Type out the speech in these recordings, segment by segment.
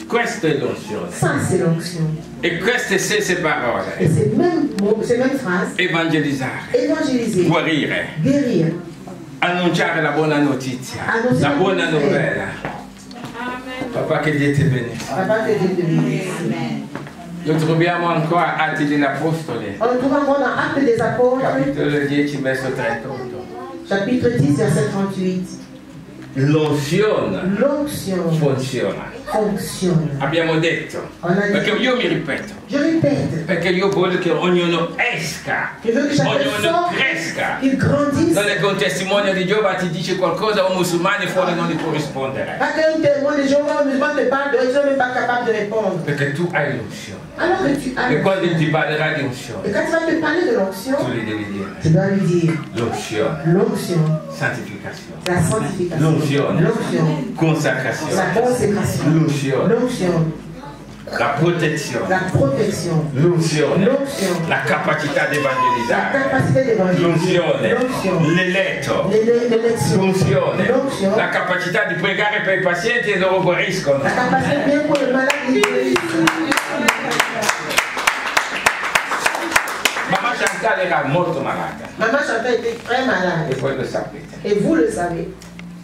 Questa è l'unzione. Ça, c'est l'onction. E queste stesse parole. Et ces mêmes mots, ces mêmes phrases. Evangelizzare. Évangéliser. Guarire. Guérir. Annunciare la buona notizia. La buona novella. Papa, che Dio ti benedica. Papa, que Dieu te bénisse. Lo troviamo ancora Atti degli Apostoli. On le trouve encore dans Actes des Apôtres. Capitolo 10, verso 38. Chapitre 10, verset 38. L'unzione L'onction funziona. Abbiamo detto, perché io mi ripeto, je répète, perché io voglio che ognuno esca, je veux que chacun ognuno sorte, cresca. qu'il grandisse. Non è che un testimonio di Giova ti dice qualcosa, un musulmano fuori non gli può rispondere. Pas qu'un témoin de Jéhovah musulman te parle, ils ne sont même pas capables de répondre. Perché tu hai l'unzione. Alors que tu as E quando ti parlerà di unzione, et quand tu vas te parler de l'onction, tu gli devi dire tu dois lui dire l'unzione, l'onction, santificazione, la sanctification, l'unzione, consacrazione, la consécration, l'unzione, la protezione, l'unzione, la capacità di la evangelizzare, capacité d'évangéliser, l'unzione, l'eletto, l'unzione, la capacità di pregare per i pazienti e loro guariscono. la capacité bien pour le malade de guérir. Mamma Chantal era molto malata. Maman Chantal était très malade. E voi lo sapete. Et vous le savez.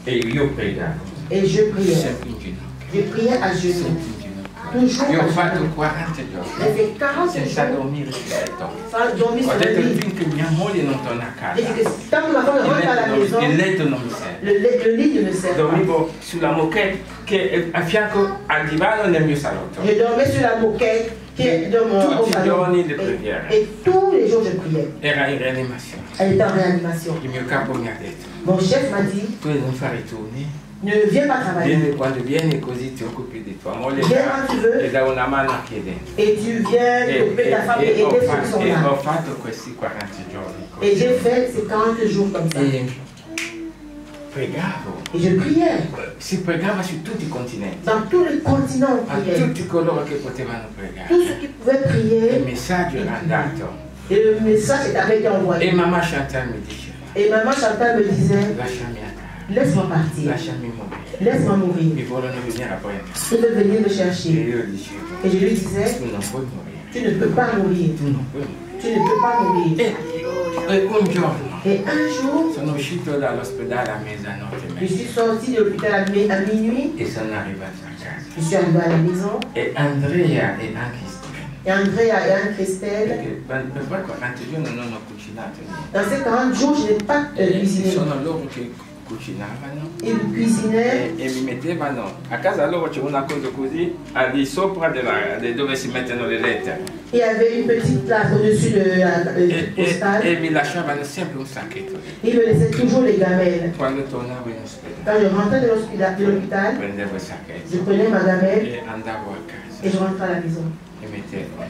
E io pregavo. Et je priais. Sempre in ginocchio. Je priais à genoux. Sempre in ginocchio. Toujours Io à ho fatto genoux. 40 J'ai giorni fait 40 senza jours dormire sul letto. sans dormir Ho sur le detto lit. finché mia moglie non torna a casa. J'ai dit que tant que ma femme rentre à la maison, Il letto non mi serve. le lit ne me sert pas. Dormivo sulla moquette che è a fianco al divano nel mio salotto. Je dormais sur la moquette qui est dans mon Tutti i salon. giorni di preghiera. Et tous les jours je priais. Era in rianimazione. Elle était en réanimation. Il mio capo mi ha detto, Mon chef m'a dit, tu non fare i turni, ne viens pas travailler. vieni quando vieni così ti occupi di tua moglie Viens quand tu veux. e da una mano a chiedere. Et tu viens t'occuper de ta femme et aider ceux qui sont E là. ho fatto questi 40 giorni Et così. j'ai fait ces 40 jours comme ça. E pregavo. Et je priais. Si pregava su tutti i continenti. Dans tous les continents, on A priait. tutti coloro che potevano pregare. Tous ceux qui pouvaient Il prier. messaggio era andato. Et le message avait été E envoyé. mamma Chantal mi diceva, Et maman Chantal me disait, lasciami andare, laisse-moi partir. lasciami morire. Laisse-moi mourir. Mi vogliono venire a prendere. Il veut venir me E chercher. io dicevo, Et je lui disais, tu non puoi morire. tu ne peux pas mourir. Tu non puoi morire. Tu ne peux pas mourir. E un giorno Et un jour, sono uscito dall'ospedale a mezzanotte e je mezza suis sortie de l'hôpital à minuit. e sono arrivato a casa. Je suis arrivée à la maison. E Andrea e anche Steven, Et Andrea et Anne-Christelle, perché per quei 40 giorni non ho cucinato niente. dans ces 40 jours, je n'ai pas cuisiné. Sono loro che cucinavano Ils cuisinaient. e mi mettevano a casa loro c'è una cosa così al di sopra dove si mettono le lettere Il y avait une petite place au-dessus de la postale. e mi lasciavano sempre un sacchetto lì. Il me laissait toujours les gamelles. Quando tornavo in ospedale Quand je rentrais de l'hôpital, prendevo il je sacchetto prenais ma gamelle e andavo a casa et je rentrais à la maison. e mettevo.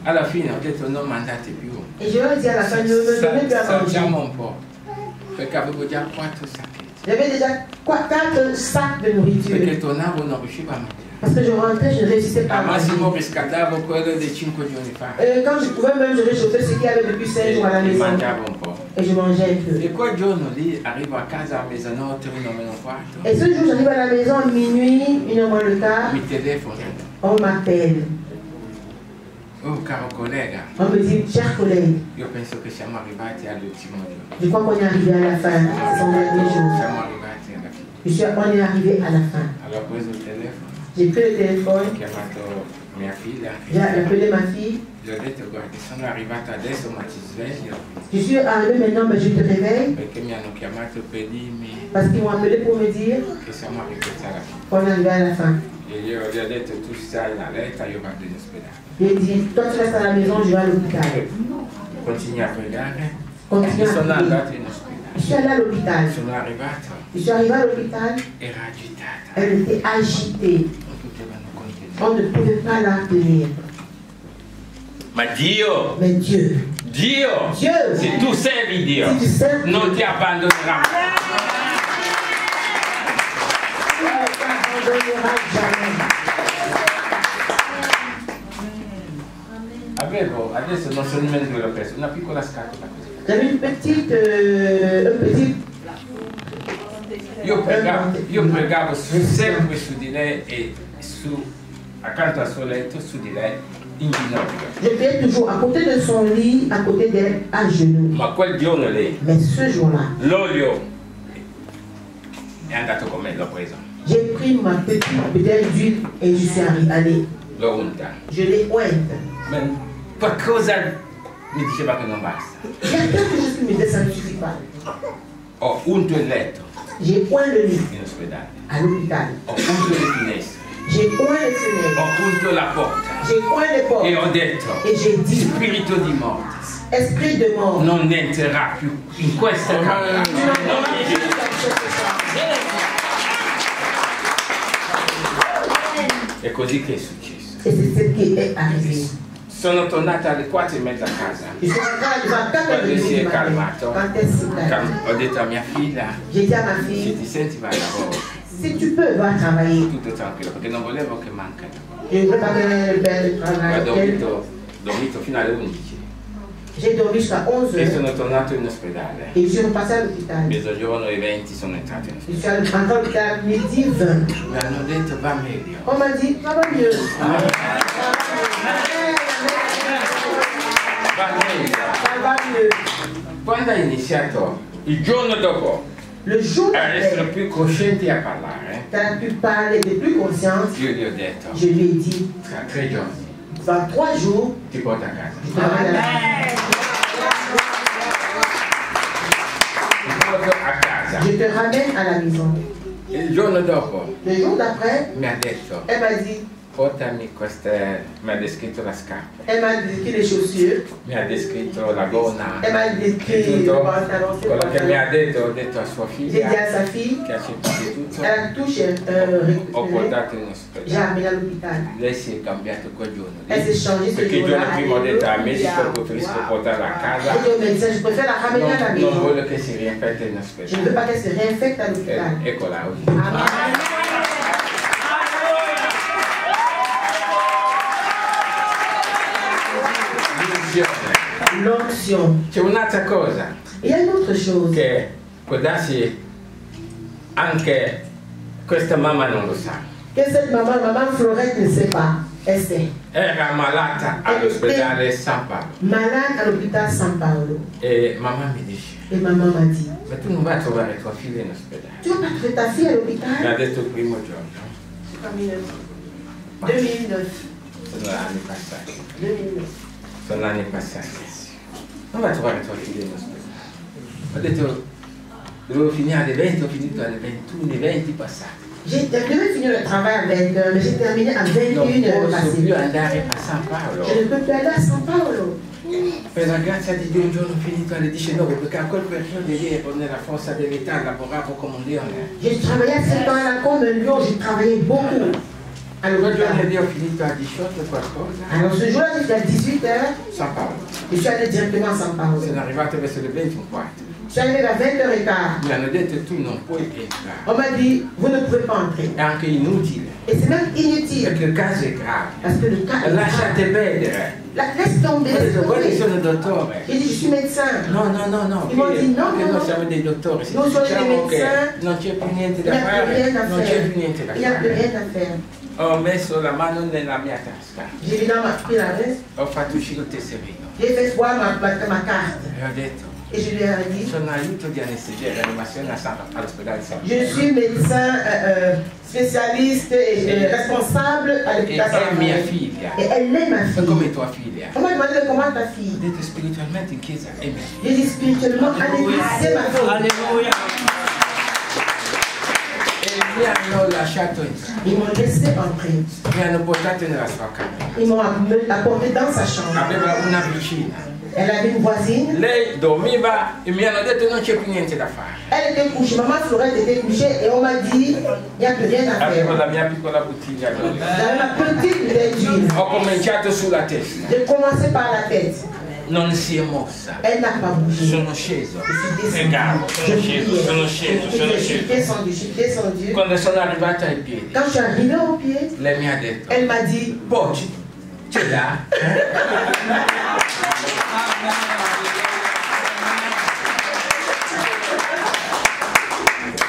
Alla fine ho detto non mandate più, Et je leur ai dit à la fin, ne me donnez plus à saltiamo manger. un po', perché avevo già 4 sacchetti. J'avais déjà 4 sacs de nourriture. Perché tornavo non riuscivo a mangiare. Parce que je rentrais, je ne réussissais pas à Al manger. massimo riscaldavo quello di 5 giorni fa Quand je pouvais même, je réchauffais ce qu'il y avait depuis 5 jours à la e maison. mangiavo un po'. Et je mangeais un peu. E quel giorno lì arrivo a casa a mezzanotte, 1 meno un quarto, Et ce jour, j'arrive à la maison à minuit, 1h moins le quart. mi telefono. On m'appelle. Oh caro collega, On me dit, cher collègue, io penso che siamo arrivati all'ultimo giorno. je crois qu'on est arrivé à la fin. Ce sont les derniers jours. Siamo arrivati alla fine. On est arrivé à la fin. Allora ho preso il telefono, J'ai pris le ho téléphone, chiamato mia figlia, j'ai appelé ma fille. gli ho detto guarda sono arrivato adesso ma ti sveglio Je suis arrivé maintenant, mais je te réveille perché mi hanno chiamato per dirmi parce qu'ils m'ont appelé pour me dire che siamo arrivati alla fine. qu'on est arrivé à la fin. E io gli ho detto tu stai in letta, io vado in ospedale. J'ai dit, toi tu restes à la maison, je vais à l'hôpital. Continui a pregare Continue e à sono prier. andato in ospedale. Je suis allée à l'hôpital. Sono arrivato, Je suis arrivée à l'hôpital, era agitata, elle était agitée. non potevano contenere. On ne pouvait pas la tenir. Ma Dio, Mais Dieu, Dio, Dieu, se tu servi Dio, si tu sais, non ti abbandonerà. tu ne t'abandonneras jamais. Avevo, adesso non so nemmeno dove l'ho preso, una piccola scatola così. J'avais une petite, un petit. Io pregavo sempre su di lei e su accanto al suo letto, su di lei, in ginocchio. Je priais toujours à côté de son lit, à côté d'elle, à genoux. Ma quel giorno lei, Mais ce jour-là, l'olio è andato con me, l'ho preso. j'ai pris ma petite bouteille d'huile et je suis allé. L'ho unta. Je l'ai ointe. Ma qualcosa mi diceva che non basta. Il y a quelque chose qui me disait ça ne suffit pas. Ho unto il letto J'ai oint le lit in ospedale. à l'hôpital. Ho unto le finestre. J'ai oint les fenêtres. Ho unto la porta. J'ai oint les portes. E ho detto, Et j'ai dit, spirito di morte, esprit de mort, non entrerà più in questa camera. tu n'entends pas plus dans cette chambre. È così che è successo. Et c'est ce qui est arrivé. Sono tornata alle 4:30 a casa. Je suis rentrée à 24 Quando heures si è du matin. calmato, Quand elle s'est calmée, ho detto a mia figlia, j'ai dit à ma se fille, ti senti vai al lavoro, si tu peux, va travailler. tutto tranquillo, perché non volevo che manca. Je ne veux pas qu'elle perde le Ho travail. dormito fino alle 11 J'ai dormi jusqu'à 11 e heures sono tornato in ospedale. et je suis repassée à l'hôpital. Mezzogiorno e 20 sono entrato in Je ospedale. suis rentrée à l'hôpital à midi 20. Mi hanno detto va meglio. On m'a dit, ça va mieux. Va meglio. Ça va mieux. Quando ha iniziato, il giorno dopo, Le jour a essere d'après, più coscienti a parlare, tu as pu parler de plus conscience. io gli ho detto, Je lui ai dit, tra 3 giorni dans 3 jours, ti porto a casa. je te ramène à Ti porto a casa. Je te ramène à la maison. Il giorno dopo Le jour d'après, mi ha detto, elle m'a dit, portami queste, mi ha descritto la scarpa, elle m'a décrit les chaussures, mi ha descritto la gonna, elle m'a e décrit le tutto pantalon, ses quello che mi ha pantalons. detto a sua J'ai dit figlia, à sa fille, che ha accettato tutto, elle a tout ho récupéré. portato in J'ai ospedale. amené à l'hôpital. Lei si è cambiato quel giorno Elle s'est lì, changée ce perché il jour-là. giorno prima ho detto a medico Alléluia. preferisco portarla a casa, J'ai dit au médecin, je préfère la ramener à la non maison. voglio che si rinfetta in Je ne ospedale. veux pas qu'elle se réinfecte à l'hôpital. Eccola oggi. Amen. L'onction. C'è un'altra cosa Il y a une autre chose che può darsi anche questa mamma non lo sa. que cette maman Florette ne sait pas. Elle sait. Era malata all'ospedale San Paolo Malade à l'hôpital San Paolo. e mamma mi dice, Et maman m'a dit, ma tu non vai a trovare tua figlia in ospedale? tu vas pas trouver ta fille à Mi ha l'hôpital? detto il primo giorno, 2009. sono anni passati, 2009. sono anni passati. Non vai a trovare tua figlia in ospedale. Ho detto, dovevo finire alle 20, ho finito alle 21, 20 passati. Je devais finir le travail à 20h, mais j'ai terminé à 21h Non posso più passées. andare a San Paolo. Je ne peux plus aller à San Paolo. Per la grazia di Dio un giorno ho finito alle 19 perché a quel periodo lì ero nella forza dell'età, lavoravo come un leone. J'ai travaillé à 7 ans là comme un lion, j'ai travaillé beaucoup. À Quel giorno l'hôpital. lì ho finito a 18 qualcosa. Alors ce jour-là, j'étais à 18h, San Paolo. je suis allé directement à San Paolo. Sono arrivato verso le 20 e un quarto. Je suis arrivé à 20h15. Mi hanno detto tu non puoi entrare. On m'a dit, vous ne pouvez pas entrer. È anche inutile, Et c'est même inutile. perché il caso è grave. Parce que le cas est Lasciate grave. perdere. Laisse tomber, laisse Guarda, tomber. sono dottore. J'ai dit, je suis médecin. No, Ils m'ont dit non, perché non, noi no. siamo dei dottori. Se Noi siamo dei diciamo che médecins. non c'è più niente Il da n'y a plus fare, rien à non c'è faire. più niente da Il n'y a plus fare. rien à faire. Ho messo la mano nella mia tasca, J'ai pris la veste, ho fatto uscire il tesserino j'ai fait voir ma carte. e ho detto Et je lui ai dit, sono aiuto di anestesia e rianimazione all'ospedale San je suis médecin spécialiste et responsable à l'hôpital E San è mia Paolo. figlia, Et elle est ma è come fille. tua figlia. On m'a demandé comment ta Ho fille. detto spiritualmente in chiesa è mia figlia. J'ai dit spirituellement, allez, c'est ma fille. Alléluia. E mi hanno lasciato entrare, Ils m'ont laissé entrer. mi hanno portato nella sua camera. Ils m'ont apporté dans sa chambre. Aveva una vicina. Elle avait une voisine. Lei dormiva e mi hanno detto non c'è più niente da fare. Elle était couchée. Maman Florette était couchée et on m'a dit, il n'y a plus rien à Avevo faire. la mia piccola bottiglia d'olio. J'avais ma petite bouteille d'huile. Ho cominciato sulla testa, J'ai commencé par la tête. non si è mossa. Elle n'a pas bougé. Sono sceso. Je suis Pregavo, descendue. sono Je sceso, priais. sono Je suis sceso. descendue. Je suis descendue. Quando sono arrivata ai piedi, Quand je suis arrivée au pied, lei mi ha detto, elle m'a dit, poi ce l'ha?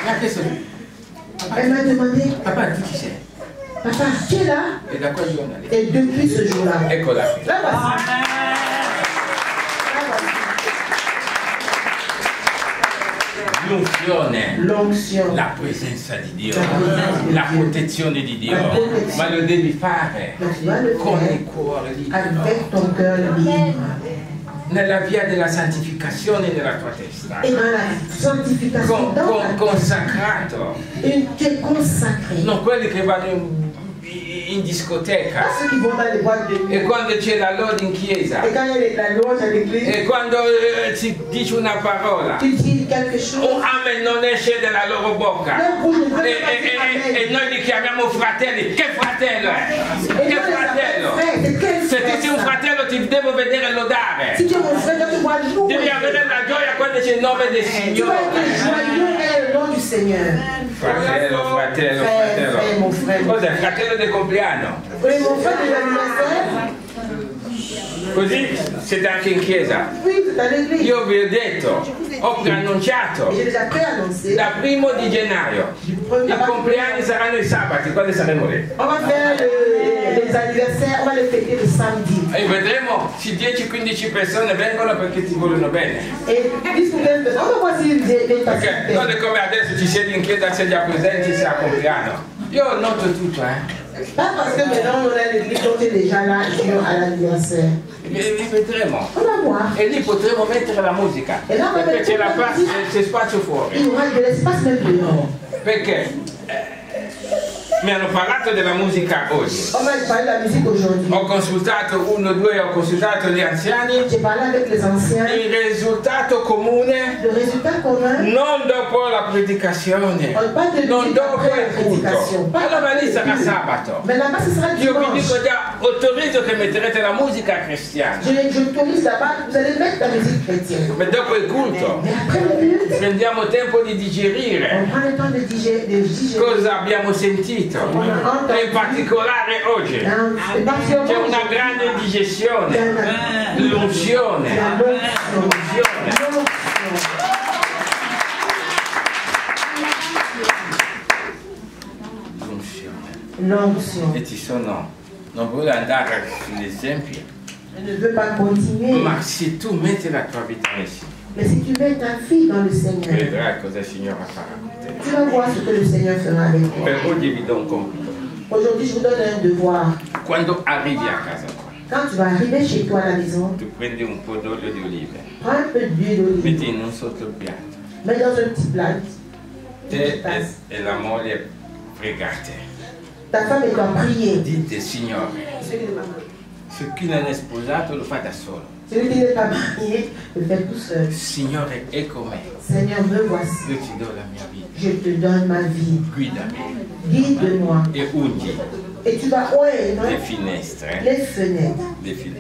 Mi ha chiesto, elle m'a demandé, papà tu ci sei? Papa, tu es là? E da quel giorno lì. Et depuis ce jour-là, Eccola. là voici. L'unzione, la presenza di Dio, la protezione di Dio, ma lo devi fare con il cuore libero, Avec ton cœur libre. nella via della santificazione nella tua testa, Et dans la sanctification, consacrato, tu es consacré. non quelli che vanno in discoteca Pas ceux qui vont dans les boîtes de nuit. e quando c'è la lode in chiesa Et quand il y a la louange à l'église, e quando si dice una parola, tu dis quelque chose. un amen non esce dalla loro bocca Leur bouche ne veut pas dire amen. e noi li chiamiamo fratelli. Che fratello è? Et Che nous, les fratello? frères, c'est quel Se tu frère sei un ça? fratello ti devo vedere lodare. Si tu es mon frère, tu vois louer. Devi avere la gioia quando c'è il nome del Tu vas Signore. être joyeux et le nom du Seigneur. Fratello, fratello, Frère, frère, mon frère. Cos'è? Fratello del compleanno. Oui, mon frère de l'anniversaire. Così siete anche in chiesa. Oui, c'est à l'église. Io vi ho detto, ho preannunciato, Et j'ai déjà préannoncé. da 1° di gennaio, i compleanni saranno i sabati, quando saremo lì. On va faire les anniversaires, on va les fêter le samedi. E vedremo se 10-15 persone vengono perché ti vogliono bene. Et 10 ou 15 personnes, on va voir si les Perché non è come adesso ci siedi in chiesa, sei già presenti, sei a compleanno. Io noto tutto, Pas parce que maintenant on a l'église, on est déjà là à l'anniversaire. E vedremo. On va voir. E lì potremo mettere la musica. E là, Perché c'è la parte, c'è spazio fuori. Il y aura de l'espace même dehors. Perché mi hanno parlato della musica oggi. On va parler de la musique aujourd'hui. Ho consultato ho consultato gli anziani. J'ai parlé avec les anciens. Il risultato comune, Le résultat commun, non dopo la predicazione, on parle de non musique dopo après la il culto. prédication. Allora lì sarà sabato. Mais là-bas, ce sera Io vi dimanche. dico già, autorizzo che metterete la musica cristiana. Je autorise là-bas, vous allez mettre la musique chrétienne. Ma dopo il culto Mais après le culte, prendiamo tempo di digerire on prend le temps de digérer. cosa abbiamo sentito. E in particolare oggi c'è una grande digestione, l'unzione. L'onction. E ci sono, non voglio andare sugli esempi, Je ne veux pas continuer. ma se tu metti la tua vita nel Signore, Mais si tu mets ta fille dans le Seigneur, vedrai cosa il Signore farà con te. tu vas voir ce que le Seigneur fera avec toi. Per oggi vi do un compito. Aujourd'hui, je vous donne un devoir. Quando arrivi a casa qua, Quand tu vas arriver chez toi à la maison, tu prendi un po' d'olio di olive, prends un peu d'huile d'olive, metti in un sottopiatto, mets dans un petit plat. te e la moglie pregate. Ta femme et toi prier. Dite, Signore, se chi non è sposato lo fa da solo. Celui qui n'est pas marié, le fait tout seul. Signore, ecco me, Seigneur, me voici. io ti do la mia vita, Je te donne ma vie. guidami Guide-moi. e ungi Et tu vas oindre le finestre les fenêtres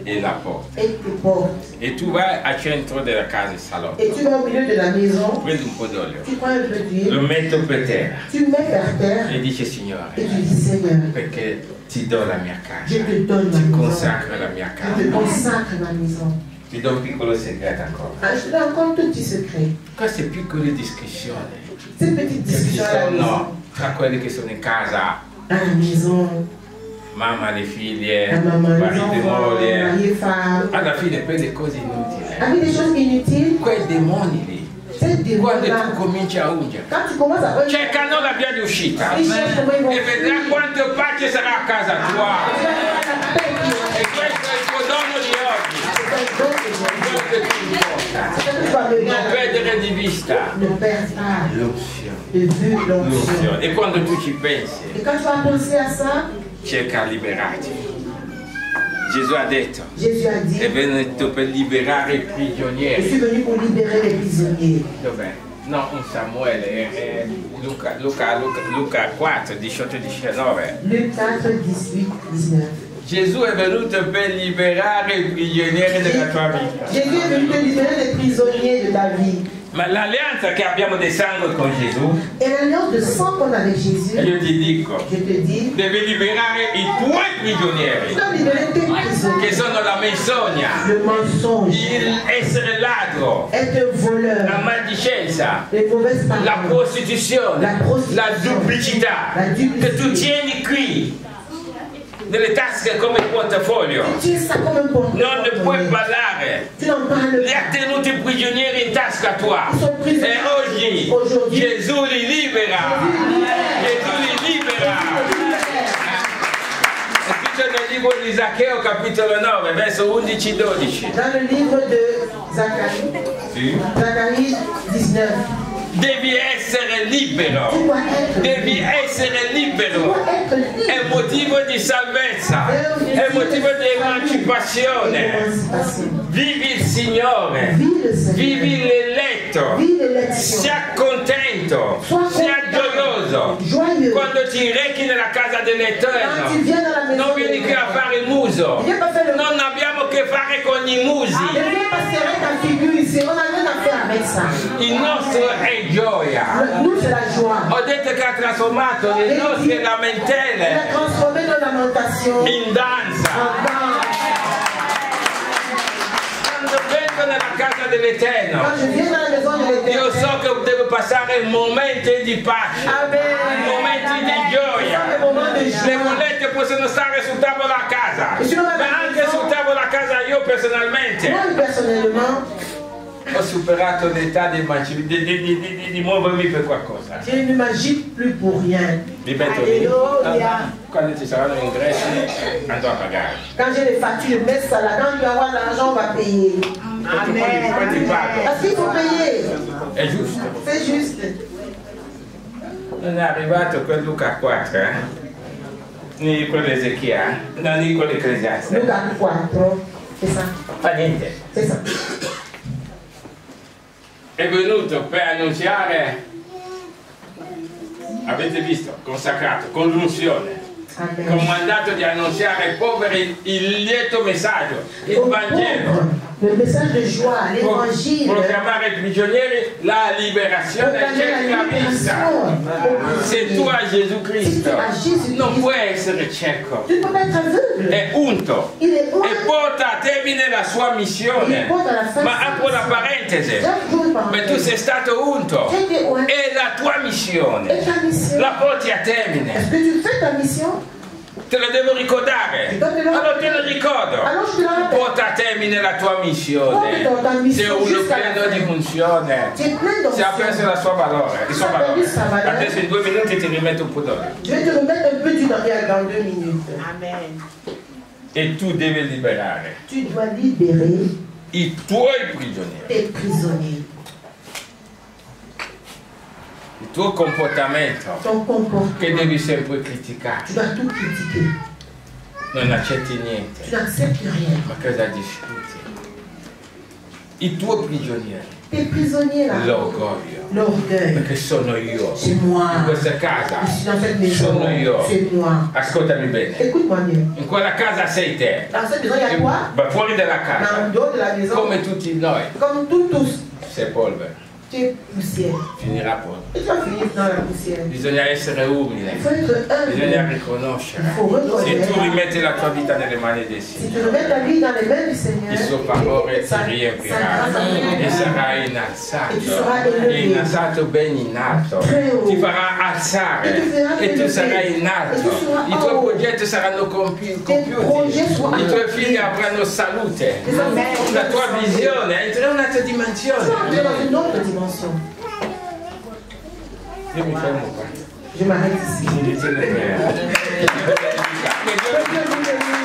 e la porta. et tes portes. E tu vai al centro della casa, il salotto, Et tu vas au milieu de la maison, prendi un po' d'olio, tu prends un peu lo d'huile, metto per terra tu mets par terre e dice, et Signore, tu dis Seigneur, perché ti do la mia casa, je te donne ma ti maison. consacro la mia Je te casa. consacre ma maison. Ti do un piccolo segreto ancora. Ah, je te donne encore un tout petit secret. Queste piccole discussioni Cette petite che ci discussion à la maison. sono tra quelli che sono in casa, À la maison, mamma, le figlie, la maman, les marito e enfants, moglie, mari et femme. alla fine quelle cose inutili, Avec des choses inutiles, quei demoni lì, ces quando tu démons-là, cominci a ungere, quand tu commences à œuvrer, cercano la via di uscita ils cherchent comment ils vont e vedrai quanto pace sarà a casa tua. Tu vas avoir la paix qui E questo è il tuo dono di oggi. Quello che ti importa. Non perdere di vista ne perds pas l'unzione. de vue l'onction. L'unzione. E quando tu ci pensi, Et quand tu vas penser à ça, cerca di liberarti. Gesù ha detto, Jésus a dit, è venuto per liberare i je prigionieri. suis venu pour libérer les prisonniers. Dov'è? No, un Samuele, Luca 4, 18-19. Luc 4, 18, 19. Gesù è venuto per liberare i prigionieri della tua vita. Jésus est venu te libérer des prisonniers de ta vie. Ma l'alleanza che abbiamo del sangue con Gesù, Et l'alliance de sang qu'on a avec Jésus, io ti dico, je te dis, devi liberare i tuoi tu prigionieri, dois libérer tes che prisonniers. sono la menzogna, Le mensonge, essere ladro, être voleur, la maldicenza, les mauvaises la paroles, prostituzione, la prostitution, la duplicità, la duplicité. che tu tieni qui nelle tasche come portafoglio. Non ne puoi parlare. Li ha tenuti prigionieri in tasca tua. E oggi Gesù li libera. Gesù li libera. È scritto nel libro di Zaccheo, capitolo 9, verso 11-12. Dans le livre de Zacharie, Sì. Zacharie 19. Devi essere libero. Devi essere libero. È motivo di salvezza. È motivo di emancipazione. Vivi il Signore. Vivi l'eletto. Sia contento. Sia gioioso. Quando ti rechi nella casa dell'Eterno, non vieni qui a fare il muso. Non abbiamo che fare con i musi. Il nostro è gioia. Ho detto che ha trasformato le nostre lamentele in danza. Quando vengo nella casa dell'Eterno, io so che devo passare momenti di pace, momenti di gioia. Le bollette possono stare sul tavolo a casa, ma anche sul tavolo a casa io personalmente. Ho superato l'età di muovermi per qualcosa. Je ne m'agite plus pour rien. Ripeto, quando ci saranno ingressi andrò a pagare. Quand j'ai les factures, mets ça là. Quand tu vas avoir l'argent, on va payer. Poi ti pago. Parce qu'il faut payer. È giusto. C'est juste. Non è arrivato quel Luca 4, né quello Ezechia, non né quello Ecclesiaste. Luca 4, c'est ça. Fa niente. C'est ça. È venuto per annunciare, avete visto, consacrato, con l'unzione, con mandato di annunziare ai poveri il lieto messaggio, il Vangelo. Le message de joie, l'évangile. Proclamare ai prigionieri la liberazione dai vista. Se tu hai Gesù Cristo, non puoi essere cieco. Tu ne peux pas être aveugle. È unto e porta a termine la sua missione. Ma apro la parentesi, ma tu sei stato unto e la tua missione la porti a termine. Est-ce que tu fais ta mission? Te lo devo ricordare, allora te lo ricordo. Porta a termine la tua missione. Se uno pieno di funzione, se ha perso il suo valore, adesso in 2 minuti ti rimetto un po' d'olio. Je vais te remettre un peu d'huile dans 2 minutes. Amen. E tu devi liberare Tu dois libérer i tuoi prigionieri. tes prisonniers. Il tuo comportamento Ton comportement. che devi sempre criticare. Tu dois tout critiquer. Non accetti niente. Tu n'acceptes rien. Ma cosa discuti? I tuoi prigionieri. Tes prisonniers là. L'orgoglio. L'orgueil. Perché sono io. C'est moi. In questa casa Je suis dans cette maison. sono io. C'est moi. Ascoltami bene. Écoute-moi bien. In quella casa sei te. Dans cette maison, il y a quoi? Ma fuori dalla casa, Dans dehors de la maison. come tutti noi, Comme tous. sei polvere. Tu es poussière. Finirà poi. Et tu vas finir dans la poussière. Bisogna essere umile. Il faut être Bisogna humble. riconoscere. Il faut reconnaître. Se tu rimetti la tua vita nelle mani del Si Signore, tu remets ta vie dans les mains du Seigneur, il suo favore ti sa riempirà grâce e t'entourera. sarai E tu innalzato, sarai élevé. innalzato ben in alto, Très haut. ti farà alzare E ti farà e tu élevé. sarai in alto, E tu sarai i tuoi haut. progetti saranno compiuti, progetti saranno i tuoi figli accomplis. avranno salute, Les enfants la tua auront visione entrerà in un'altra Tu vas dimensione. entrer dans une autre dimension. Io mi fermo qua. Je m'arrête ici. Inizio le prega. Que Dieu vous bénisse.